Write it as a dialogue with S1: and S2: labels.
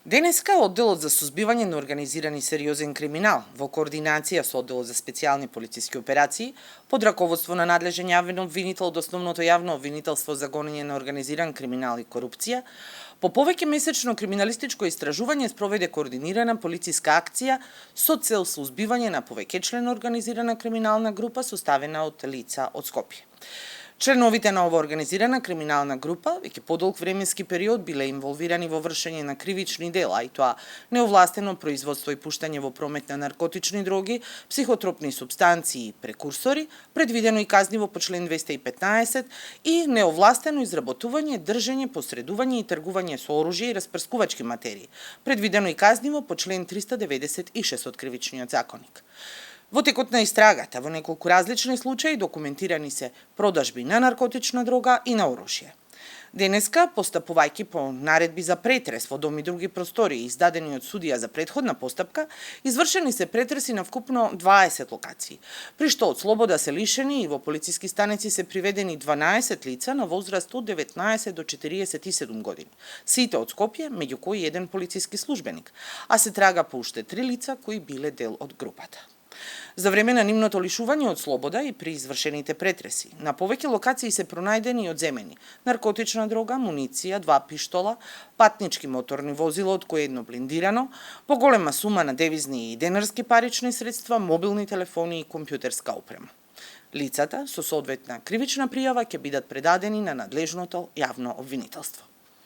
S1: Денеска одделот за сузбивање на организиран и сериозен криминал во координација со одделот за специјални полициски операции под раководство на надлежен јавен обвинител од Основното јавно обвинителство за гонење на организиран криминал и корупција, по повеќе месечно криминалистичко истражување спроведе координирана полициска акција со цел сузбивање на повеќечлена организирана криминална група составена од лица од Скопје. Членовите на ова организирана криминална група веќе подолг временски период биле инволвирани во вршење на кривични дела, и тоа неовластено производство и пуштање во промет на наркотични дроги, психотропни супстанции и прекурсори, предвидено и казниво по член 215, и неовластено изработување, држење, посредување и тргување со оружје и распрскувачки материи, предвидено и казниво по член 396 од Кривичниот законник. Во текот на истрагата, во неколку различни случаи документирани се продажби на наркотична дрога и на оружје. Денеска, постапувајќи по наредби за претрес во дом и други простории издадени од судија за претходна постапка, извршени се претреси на вкупно 20 локации, при што од слобода се лишени и во полициски станици се приведени 12 лица на возраст од 19 до 47 години, сите од Скопје, меѓу кои еден полициски службеник, а се трага по уште 3 лица кои биле дел од групата. За време на нивното лишување од слобода и при извршените претреси, на повеќе локации се пронајдени и одземени наркотична дрога, муниција, 2 пиштола, патнички моторни возила, од кои едно блиндирано, поголема сума на девизни и денарски парични средства, мобилни телефони и компјутерска опрема. Лицата со соодветна кривична пријава ќе бидат предадени на надлежното јавно обвинителство.